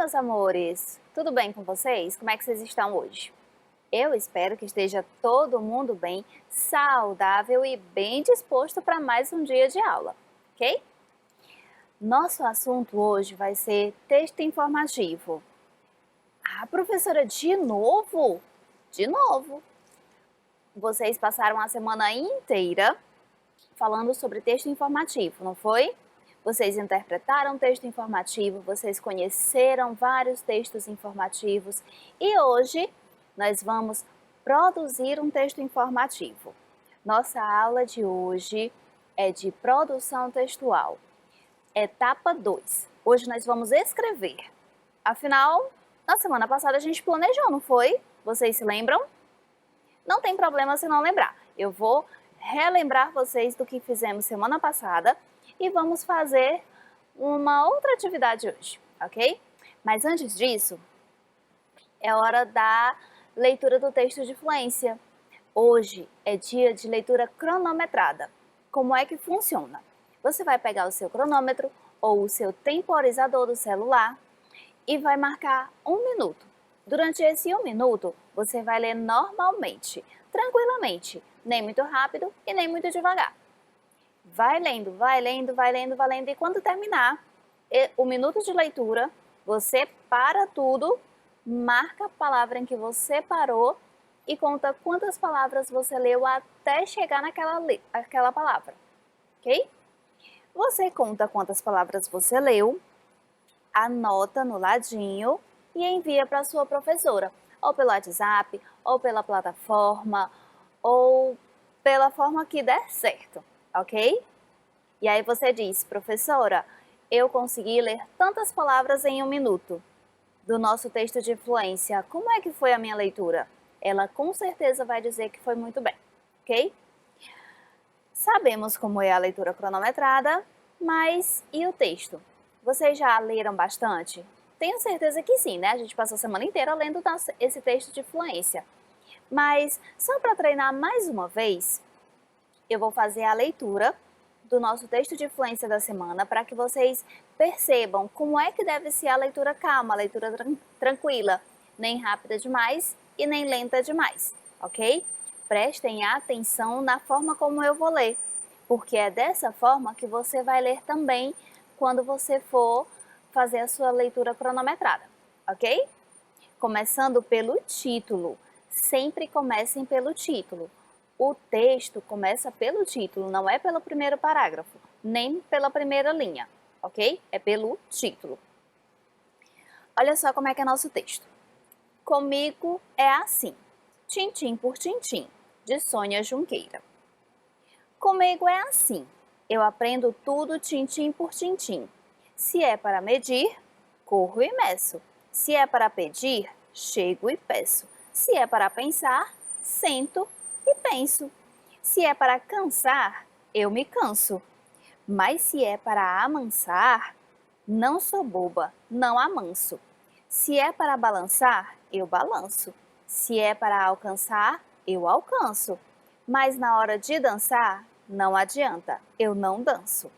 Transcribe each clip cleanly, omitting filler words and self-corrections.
meus amores! Tudo bem com vocês? Como é que vocês estão hoje? Eu espero que esteja todo mundo bem, saudável e bem disposto para mais um dia de aula, ok? Nosso assunto hoje vai ser texto informativo. Ah, professora, de novo? De novo! Vocês passaram a semana inteira falando sobre texto informativo, não foi? Vocês interpretaram texto informativo, vocês conheceram vários textos informativos e hoje nós vamos produzir um texto informativo. Nossa aula de hoje é de produção textual, etapa 2. Hoje nós vamos escrever. Afinal, na semana passada a gente planejou, não foi? Vocês se lembram? Não tem problema se não lembrar. Eu vou relembrar vocês do que fizemos semana passada e vamos fazer uma outra atividade hoje, ok? Mas antes disso, é hora da leitura do texto de fluência. Hoje é dia de leitura cronometrada. Como é que funciona? Você vai pegar o seu cronômetro ou o seu temporizador do celular e vai marcar 1 minuto. Durante esse 1 minuto, você vai ler normalmente, tranquilamente, nem muito rápido e nem muito devagar. Vai lendo, vai lendo, vai lendo, vai lendo, e quando terminar o minuto de leitura, você para tudo, marca a palavra em que você parou e conta quantas palavras você leu até chegar naquela palavra, ok? Você conta quantas palavras você leu, anota no ladinho e envia para a sua professora, ou pelo WhatsApp, ou pela plataforma, ou pela forma que der certo, ok? E aí você diz, professora, eu consegui ler tantas palavras em 1 minuto do nosso texto de fluência, como é que foi a minha leitura? Ela com certeza vai dizer que foi muito bem, ok? Sabemos como é a leitura cronometrada, mas e o texto? Vocês já leram bastante? Tenho certeza que sim, né? A gente passou a semana inteira lendo esse texto de fluência. Mas, só para treinar mais uma vez, eu vou fazer a leitura do nosso texto de fluência da semana para que vocês percebam como é que deve ser a leitura calma, a leitura tranquila, nem rápida demais e nem lenta demais, ok? Prestem atenção na forma como eu vou ler, porque é dessa forma que você vai ler também quando você for fazer a sua leitura cronometrada, ok? Começando pelo título. Sempre comecem pelo título. O texto começa pelo título, não é pelo primeiro parágrafo, nem pela primeira linha, ok? É pelo título. Olha só como é que é nosso texto. Comigo é assim, tintim por tintim, de Sônia Junqueira. Comigo é assim, eu aprendo tudo tintim por tintim. Se é para medir, corro e meço. Se é para pedir, chego e peço. Se é para pensar, sento e penso. Se é para cansar, eu me canso. Mas se é para amansar, não sou boba, não amanso. Se é para balançar, eu balanço. Se é para alcançar, eu alcanço. Mas na hora de dançar, não adianta, eu não danço.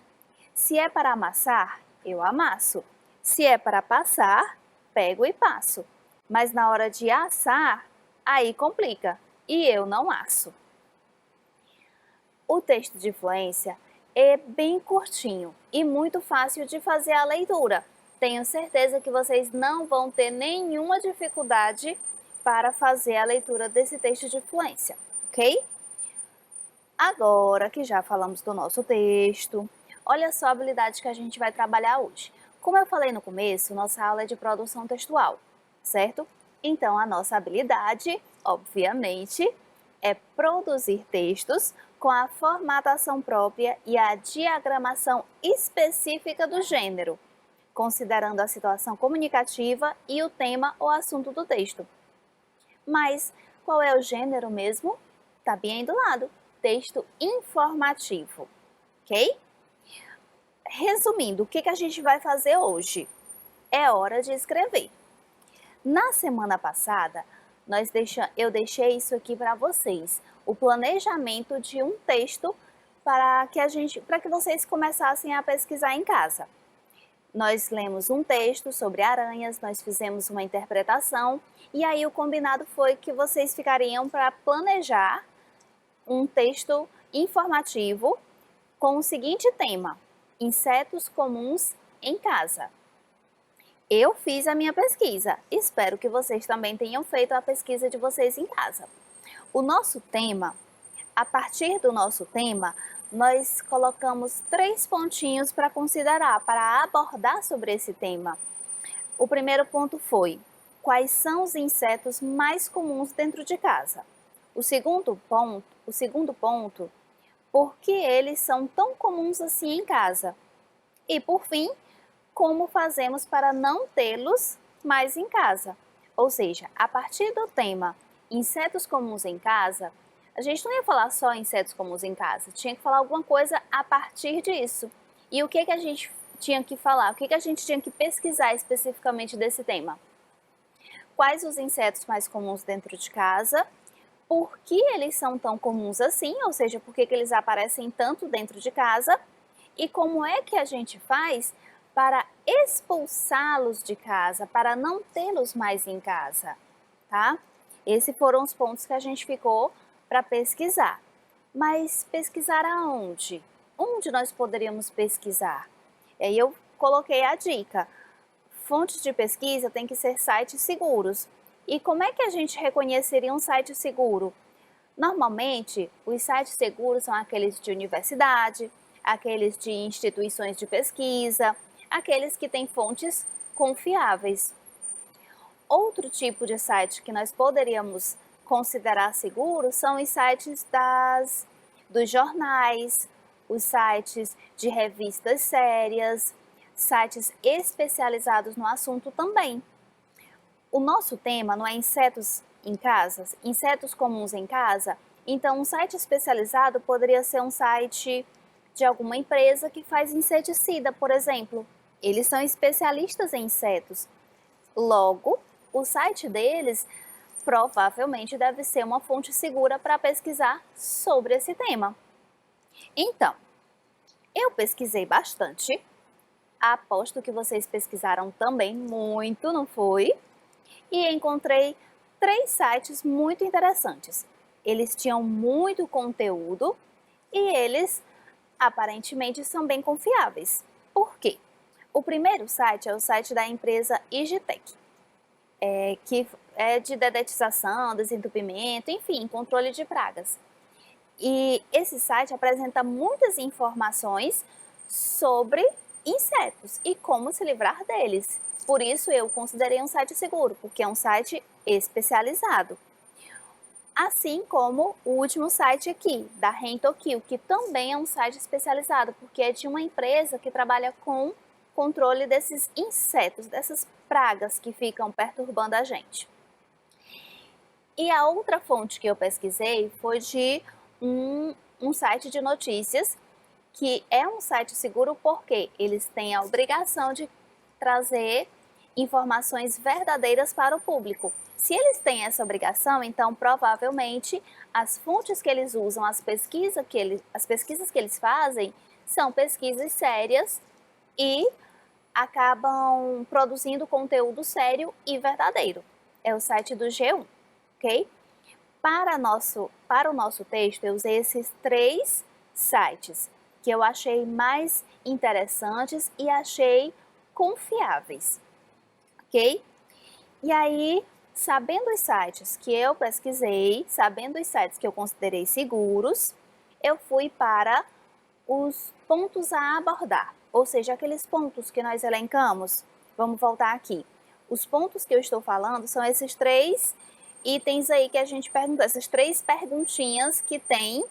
Se é para amassar, eu amasso. Se é para passar, pego e passo. Mas na hora de assar, aí complica, e eu não asso. O texto de fluência é bem curtinho e muito fácil de fazer a leitura. Tenho certeza que vocês não vão ter nenhuma dificuldade para fazer a leitura desse texto de fluência, ok? Agora que já falamos do nosso texto, olha só a habilidade que a gente vai trabalhar hoje. Como eu falei no começo, nossa aula é de produção textual, certo? Então, a nossa habilidade, obviamente, é produzir textos com a formatação própria e a diagramação específica do gênero, considerando a situação comunicativa e o tema ou assunto do texto. Mas qual é o gênero mesmo? Tá bem aí do lado. Texto informativo, ok? Resumindo, o que a gente vai fazer hoje? É hora de escrever. Na semana passada, eu deixei isso aqui para vocês, o planejamento de um texto para que vocês começassem a pesquisar em casa. Nós lemos um texto sobre aranhas, nós fizemos uma interpretação e aí o combinado foi que vocês ficariam para planejar um texto informativo com o seguinte tema: insetos comuns em casa. Eu fiz a minha pesquisa, espero que vocês também tenham feito a pesquisa de vocês em casa. O nosso tema, a partir do nosso tema, nós colocamos 3 pontinhos para considerar, para abordar sobre esse tema. O primeiro ponto foi: quais são os insetos mais comuns dentro de casa? O segundo ponto, por que eles são tão comuns assim em casa? E por fim, como fazemos para não tê-los mais em casa? Ou seja, a partir do tema insetos comuns em casa, a gente não ia falar só insetos comuns em casa, tinha que falar alguma coisa a partir disso. E o que a gente tinha que falar? O que a gente tinha que pesquisar especificamente desse tema? Quais os insetos mais comuns dentro de casa? Por que eles são tão comuns assim? Ou seja, por que eles aparecem tanto dentro de casa? E como é que a gente faz para expulsá-los de casa, para não tê-los mais em casa, tá? Esses foram os pontos que a gente ficou para pesquisar. Mas pesquisar aonde? Onde nós poderíamos pesquisar? E aí eu coloquei a dica: fontes de pesquisa têm que ser sites seguros. E como é que a gente reconheceria um site seguro? Normalmente, os sites seguros são aqueles de universidade, aqueles de instituições de pesquisa, aqueles que têm fontes confiáveis. Outro tipo de site que nós poderíamos considerar seguro são os sites dos jornais, os sites de revistas sérias, sites especializados no assunto também. O nosso tema não é insetos em casa, insetos comuns em casa, então um site especializado poderia ser um site de alguma empresa que faz inseticida, por exemplo. Eles são especialistas em insetos. Logo, o site deles provavelmente deve ser uma fonte segura para pesquisar sobre esse tema. Então, eu pesquisei bastante, aposto que vocês pesquisaram também muito, não foi? E encontrei 3 sites muito interessantes. Eles tinham muito conteúdo e eles aparentemente são bem confiáveis. Por quê? O primeiro site é o site da empresa Igitec, que é de dedetização, desentupimento, enfim, controle de pragas. E esse site apresenta muitas informações sobre insetos e como se livrar deles. Por isso eu considerei um site seguro, porque é um site especializado. Assim como o último site aqui, da Rentokill, que também é um site especializado, porque é de uma empresa que trabalha com controle desses insetos, dessas pragas que ficam perturbando a gente. E a outra fonte que eu pesquisei foi de um site de notícias, que é um site seguro porque eles têm a obrigação de trazer informações verdadeiras para o público. Se eles têm essa obrigação, então provavelmente as fontes que eles usam, as pesquisas que eles fazem, são pesquisas sérias e acabam produzindo conteúdo sério e verdadeiro. É o site do G1, ok? Para o nosso texto, eu usei esses 3 sites que eu achei mais interessantes e achei confiáveis, ok? E aí, sabendo os sites que eu pesquisei, sabendo os sites que eu considerei seguros, eu fui para os pontos a abordar, ou seja, aqueles pontos que nós elencamos. Vamos voltar aqui. Os pontos que eu estou falando são esses 3 itens aí que a gente perguntou, essas 3 perguntinhas que tem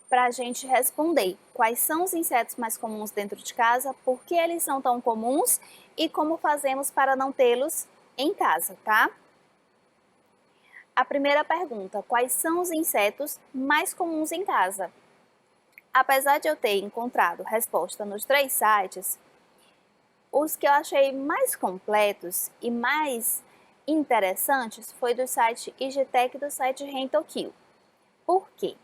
para a gente responder. Quais são os insetos mais comuns dentro de casa, por que eles são tão comuns e como fazemos para não tê-los em casa, tá? A primeira pergunta: quais são os insetos mais comuns em casa? Apesar de eu ter encontrado resposta nos 3 sites, os que eu achei mais completos e mais interessantes foi do site Igitec e do site Rentokill. Por quê?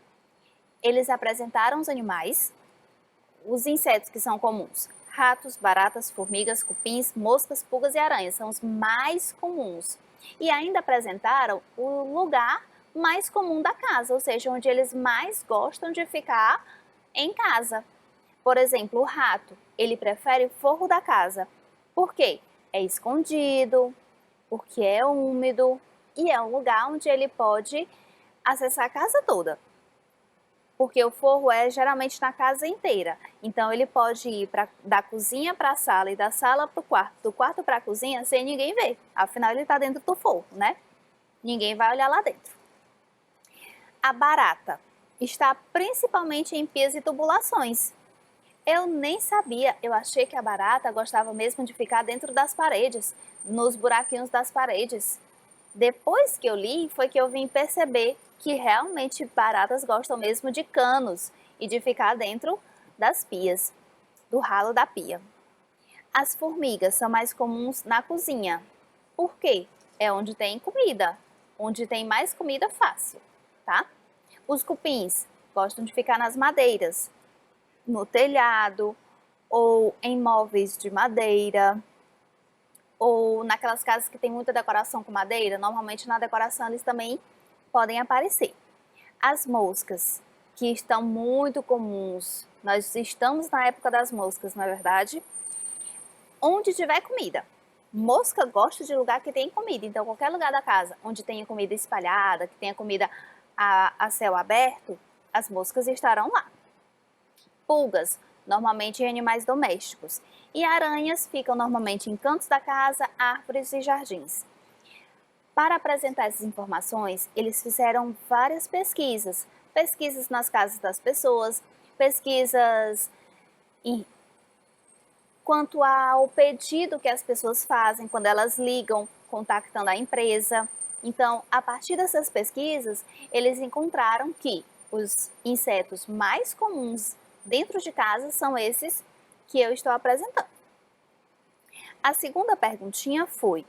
Eles apresentaram os animais, os insetos que são comuns, Ratos, baratas, formigas, cupins, moscas, pulgas e aranhas são os mais comuns. E ainda apresentaram o lugar mais comum da casa, ou seja, onde eles mais gostam de ficar em casa. Por exemplo, o rato, ele prefere o forro da casa. Por quê? É escondido, porque é úmido e é um lugar onde ele pode acessar a casa toda. Porque o forro é geralmente na casa inteira. Então ele pode ir da cozinha para a sala e da sala para o quarto, do quarto para a cozinha sem ninguém ver. Afinal ele está dentro do forro, né? Ninguém vai olhar lá dentro. A barata está principalmente em pias e tubulações. Eu nem sabia, eu achei que a barata gostava mesmo de ficar dentro das paredes, nos buraquinhos das paredes. Depois que eu li, foi que eu vim perceber que realmente baratas gostam mesmo de canos e de ficar dentro das pias, do ralo da pia. As formigas são mais comuns na cozinha. Por quê? É onde tem comida, onde tem mais comida fácil, tá? Os cupins gostam de ficar nas madeiras, no telhado ou em móveis de madeira, ou naquelas casas que tem muita decoração com madeira, normalmente na decoração eles também podem aparecer. As moscas, que estão muito comuns, nós estamos na época das moscas, não é verdade? Onde tiver comida. Mosca gosta de lugar que tem comida, então qualquer lugar da casa onde tenha comida espalhada, que tenha comida a céu aberto, as moscas estarão lá. Pulgas, normalmente em animais domésticos, e aranhas ficam normalmente em cantos da casa, árvores e jardins. Para apresentar essas informações, eles fizeram várias pesquisas, pesquisas nas casas das pessoas, pesquisas quanto ao pedido que as pessoas fazem quando elas ligam contactando a empresa. Então, a partir dessas pesquisas, eles encontraram que os insetos mais comuns dentro de casa são esses que eu estou apresentando. A segunda perguntinha foi: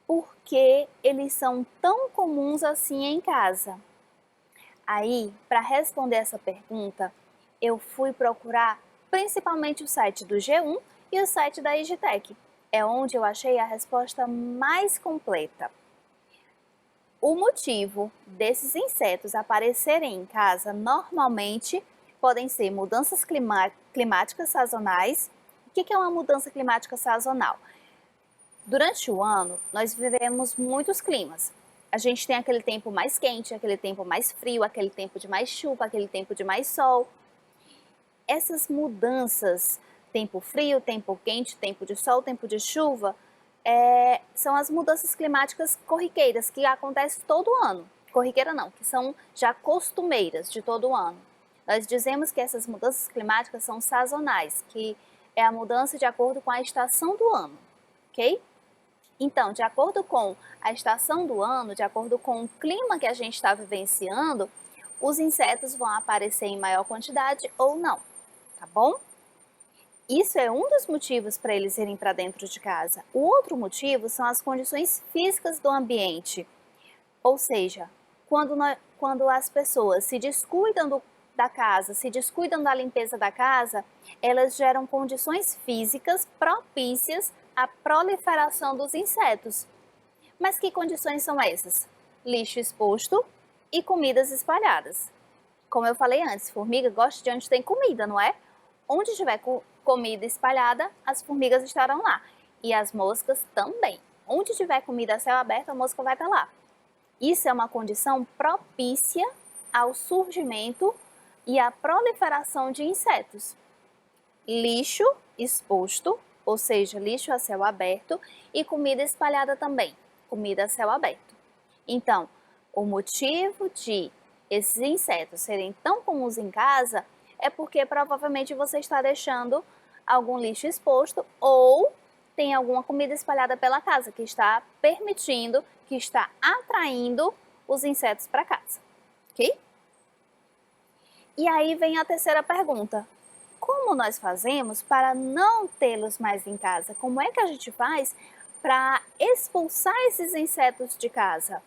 por que eles são tão comuns assim em casa? Aí, para responder essa pergunta, eu fui procurar principalmente o site do G1 e o site da Igitec. É onde eu achei a resposta mais completa. O motivo desses insetos aparecerem em casa normalmente podem ser mudanças climáticas sazonais. O que é uma mudança climática sazonal? Durante o ano, nós vivemos muitos climas. A gente tem aquele tempo mais quente, aquele tempo mais frio, aquele tempo de mais chuva, aquele tempo de mais sol. Essas mudanças, tempo frio, tempo quente, tempo de sol, tempo de chuva, são as mudanças climáticas corriqueiras que acontecem todo ano. Corriqueira não, que são já costumeiras de todo ano. Nós dizemos que essas mudanças climáticas são sazonais, que é a mudança de acordo com a estação do ano, ok? Então, de acordo com a estação do ano, de acordo com o clima que a gente está vivenciando, os insetos vão aparecer em maior quantidade ou não, tá bom? Isso é um dos motivos para eles irem para dentro de casa. O outro motivo são as condições físicas do ambiente. Ou seja, quando as pessoas se descuidam da casa, se descuidam da limpeza da casa, elas geram condições físicas propícias à proliferação dos insetos. Mas que condições são essas? Lixo exposto e comidas espalhadas. Como eu falei antes, formiga gosta de onde tem comida, não é? Onde tiver comida espalhada, as formigas estarão lá. E as moscas também. Onde tiver comida a céu aberto, a mosca vai estar lá. Isso é uma condição propícia ao surgimento e à proliferação de insetos. Lixo exposto, ou seja, lixo a céu aberto, e comida espalhada também, comida a céu aberto. Então, o motivo de esses insetos serem tão comuns em casa é porque provavelmente você está deixando algum lixo exposto ou tem alguma comida espalhada pela casa que está permitindo, que está atraindo os insetos para casa, ok? E aí vem a terceira pergunta: como nós fazemos para não tê-los mais em casa? Como é que a gente faz para expulsar esses insetos de casa?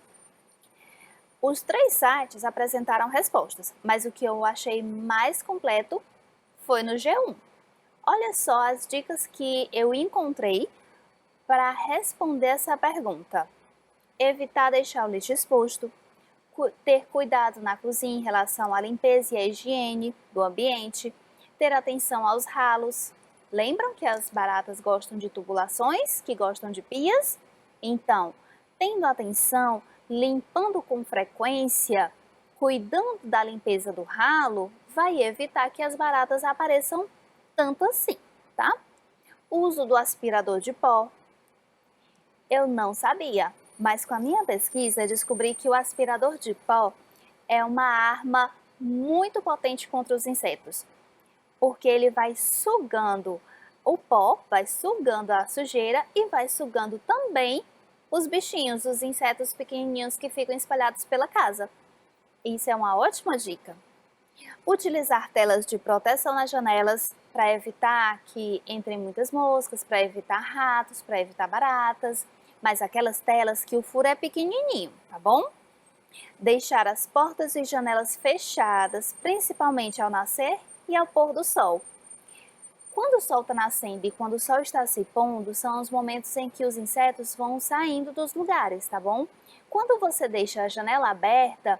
Os 3 sites apresentaram respostas, mas o que eu achei mais completo foi no G1. Olha só as dicas que eu encontrei para responder essa pergunta. Evitar deixar o lixo exposto, ter cuidado na cozinha em relação à limpeza e à higiene do ambiente, ter atenção aos ralos. Lembram que as baratas gostam de tubulações, que gostam de pias? Então, tendo atenção, limpando com frequência, cuidando da limpeza do ralo, vai evitar que as baratas apareçam tanto assim, tá? Uso do aspirador de pó. Eu não sabia, mas com a minha pesquisa descobri que o aspirador de pó é uma arma muito potente contra os insetos, porque ele vai sugando o pó, vai sugando a sujeira e vai sugando também os bichinhos, os insetos pequenininhos que ficam espalhados pela casa. Isso é uma ótima dica. Utilizar telas de proteção nas janelas para evitar que entrem muitas moscas, para evitar ratos, para evitar baratas, mas aquelas telas que o furo é pequenininho, tá bom? Deixar as portas e janelas fechadas, principalmente ao nascer e ao pôr do sol. Quando o sol está nascendo e quando o sol está se pondo, são os momentos em que os insetos vão saindo dos lugares, tá bom? Quando você deixa a janela aberta,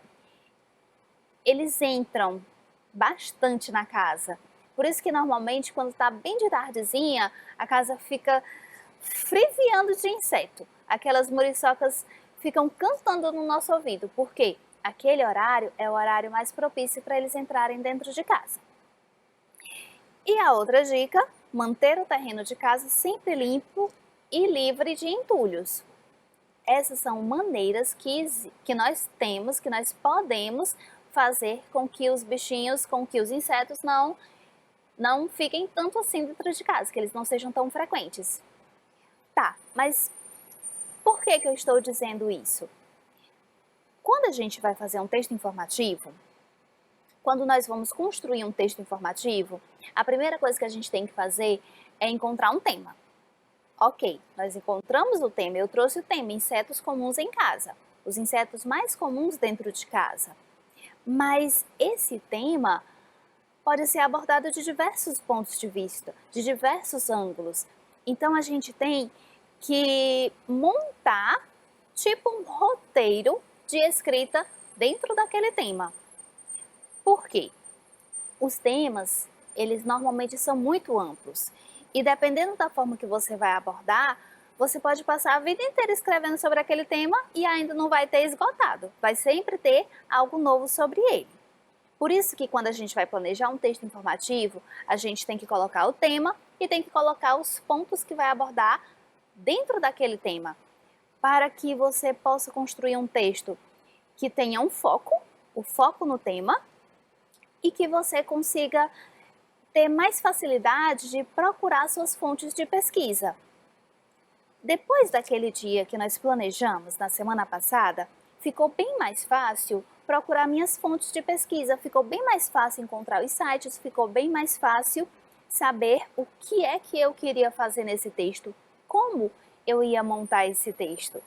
eles entram bastante na casa. Por isso que normalmente quando está bem de tardezinha, a casa fica friviando de inseto. Aquelas muriçocas ficam cantando no nosso ouvido, porque aquele horário é o horário mais propício para eles entrarem dentro de casa. E a outra dica, manter o terreno de casa sempre limpo e livre de entulhos. Essas são maneiras que nós temos, que nós podemos fazer com que os bichinhos, com que os insetos não fiquem tanto assim dentro de casa, que eles não sejam tão frequentes. Tá, mas por que eu estou dizendo isso? Quando a gente vai fazer um texto informativo, quando nós vamos construir um texto informativo, a primeira coisa que a gente tem que fazer é encontrar um tema. Ok, nós encontramos o tema, eu trouxe o tema, insetos comuns em casa, os insetos mais comuns dentro de casa. Mas esse tema pode ser abordado de diversos pontos de vista, de diversos ângulos. Então a gente tem que montar tipo um roteiro de escrita dentro daquele tema. Por quê? Os temas, eles normalmente são muito amplos e dependendo da forma que você vai abordar, você pode passar a vida inteira escrevendo sobre aquele tema e ainda não vai ter esgotado, vai sempre ter algo novo sobre ele. Por isso que quando a gente vai planejar um texto informativo, a gente tem que colocar o tema e tem que colocar os pontos que vai abordar dentro daquele tema, para que você possa construir um texto que tenha um foco, o foco no tema, e que você consiga ter mais facilidade de procurar suas fontes de pesquisa. Depois daquele dia que nós planejamos na semana passada, ficou bem mais fácil procurar minhas fontes de pesquisa, ficou bem mais fácil encontrar os sites, ficou bem mais fácil saber o que é que eu queria fazer nesse texto, como eu ia montar esse texto.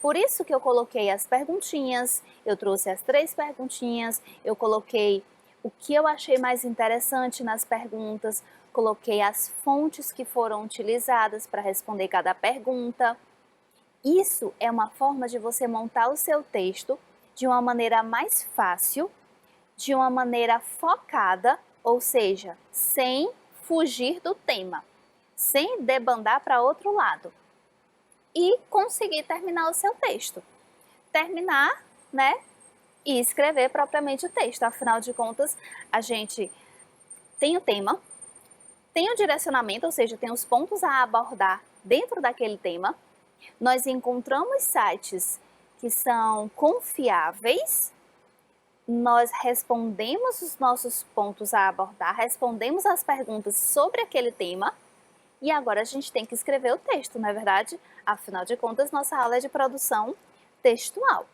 Por isso que eu coloquei as perguntinhas, eu trouxe as 3 perguntinhas, eu coloquei o que eu achei mais interessante nas perguntas, coloquei as fontes que foram utilizadas para responder cada pergunta. Isso é uma forma de você montar o seu texto de uma maneira mais fácil, de uma maneira focada, ou seja, sem fugir do tema, sem debandar para outro lado e conseguir terminar o seu texto. Terminar, né? E escrever propriamente o texto. Afinal de contas, a gente tem o tema, tem o direcionamento, ou seja, tem os pontos a abordar dentro daquele tema. Nós encontramos sites que são confiáveis, nós respondemos os nossos pontos a abordar, respondemos as perguntas sobre aquele tema e agora a gente tem que escrever o texto, não é verdade? Afinal de contas, nossa aula é de produção textual.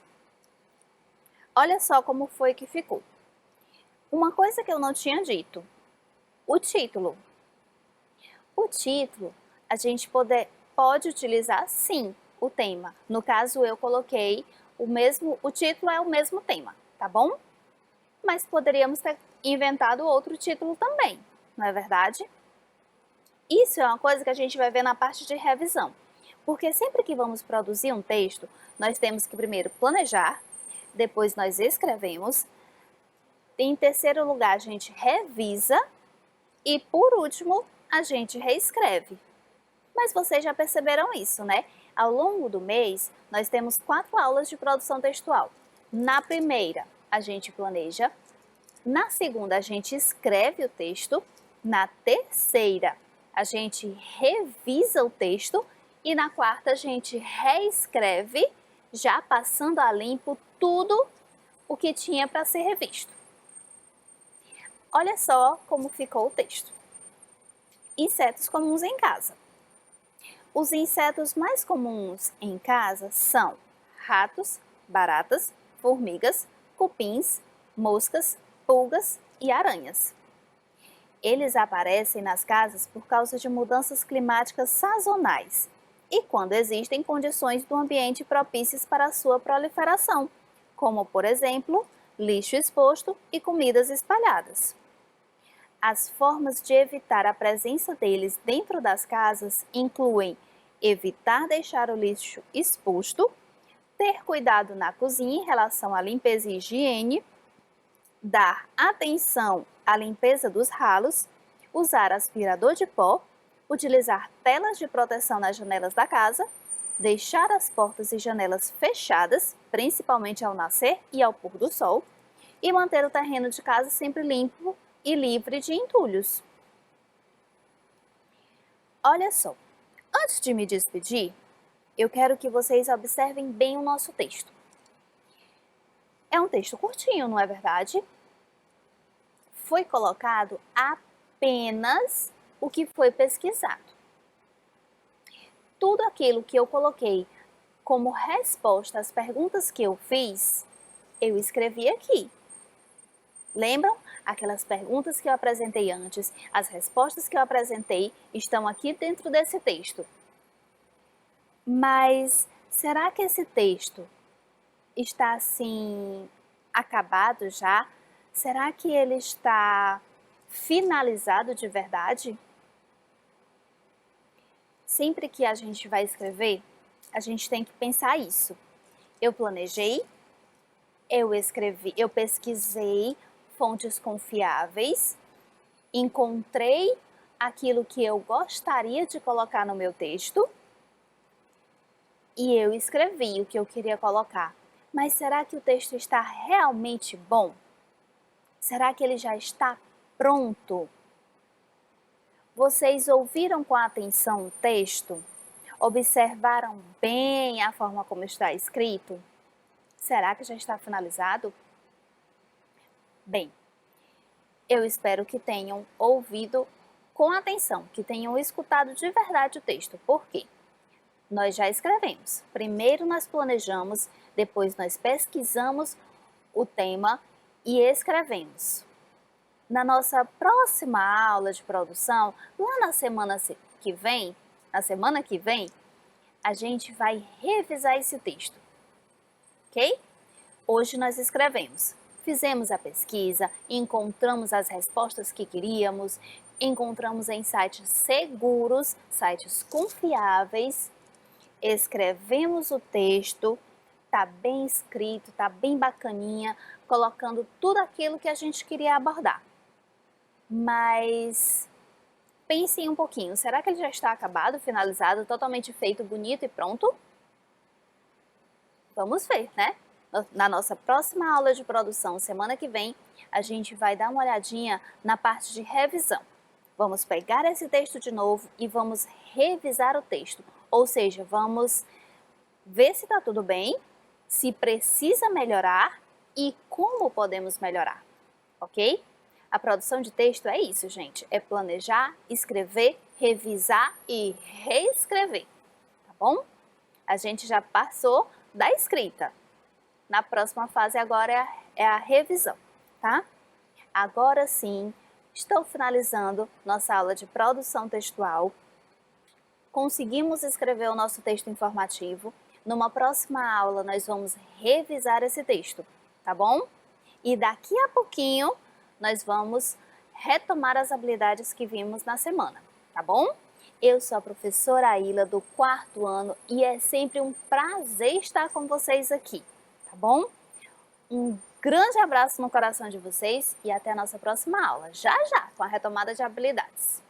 Olha só como foi que ficou. Uma coisa que eu não tinha dito, o título. O título, a gente pode utilizar sim o tema. No caso, eu coloquei o título é o mesmo tema, tá bom? Mas poderíamos ter inventado outro título também, não é verdade? Isso é uma coisa que a gente vai ver na parte de revisão. Porque sempre que vamos produzir um texto, nós temos que primeiro planejar, depois nós escrevemos, em terceiro lugar a gente revisa e por último a gente reescreve. Mas vocês já perceberam isso, né? Ao longo do mês, nós temos 4 aulas de produção textual. Na primeira, a gente planeja. Na segunda, a gente escreve o texto. Na terceira, a gente revisa o texto. E na quarta, a gente reescreve, já passando a limpo tudo o que tinha para ser revisto. Olha só como ficou o texto. Insetos comuns em casa. Os insetos mais comuns em casa são ratos, baratas, formigas, cupins, moscas, pulgas e aranhas. Eles aparecem nas casas por causa de mudanças climáticas sazonais e quando existem condições do ambiente propícias para a sua proliferação, como, por exemplo, lixo exposto e comidas espalhadas. As formas de evitar a presença deles dentro das casas incluem evitar deixar o lixo exposto, ter cuidado na cozinha em relação à limpeza e higiene, dar atenção à limpeza dos ralos, usar aspirador de pó, utilizar telas de proteção nas janelas da casa, deixar as portas e janelas fechadas, principalmente ao nascer e ao pôr do sol, e manter o terreno de casa sempre limpo e livre de entulhos. Olha só, antes de me despedir, eu quero que vocês observem bem o nosso texto. É um texto curtinho, não é verdade? Foi colocado apenas o que foi pesquisado. Tudo aquilo que eu coloquei como resposta às perguntas que eu fiz, eu escrevi aqui. Lembram? Aquelas perguntas que eu apresentei antes, as respostas que eu apresentei estão aqui dentro desse texto. Mas será que esse texto está assim acabado já? Será que ele está finalizado de verdade? Sempre que a gente vai escrever, a gente tem que pensar isso. Eu planejei, eu escrevi, eu pesquisei fontes confiáveis, encontrei aquilo que eu gostaria de colocar no meu texto e eu escrevi o que eu queria colocar. Mas será que o texto está realmente bom? Será que ele já está pronto? Vocês ouviram com atenção o texto? Observaram bem a forma como está escrito? Será que já está finalizado? Bem, eu espero que tenham ouvido com atenção, que tenham escutado de verdade o texto. Por quê? Nós já escrevemos. Primeiro nós planejamos, depois nós pesquisamos o tema e escrevemos. Na nossa próxima aula de produção, lá na semana que vem, a gente vai revisar esse texto, ok? Hoje nós escrevemos, fizemos a pesquisa, encontramos as respostas que queríamos, encontramos em sites seguros, sites confiáveis, escrevemos o texto, tá bem escrito, tá bem bacaninha, colocando tudo aquilo que a gente queria abordar. Mas pensem um pouquinho, será que ele já está acabado, finalizado, totalmente feito, bonito e pronto? Vamos ver, né? Na nossa próxima aula de produção, semana que vem, a gente vai dar uma olhadinha na parte de revisão. Vamos pegar esse texto de novo e vamos revisar o texto, ou seja, vamos ver se está tudo bem, se precisa melhorar e como podemos melhorar, ok? A produção de texto é isso, gente, é planejar, escrever, revisar e reescrever, tá bom? A gente já passou da escrita. Na próxima fase agora é a revisão, tá? Agora sim, estou finalizando nossa aula de produção textual. Conseguimos escrever o nosso texto informativo. Numa próxima aula nós vamos revisar esse texto, tá bom? E daqui a pouquinho nós vamos retomar as habilidades que vimos na semana, tá bom? Eu sou a professora Aila do 4º ano e é sempre um prazer estar com vocês aqui, tá bom? Um grande abraço no coração de vocês e até a nossa próxima aula, já já, com a retomada de habilidades.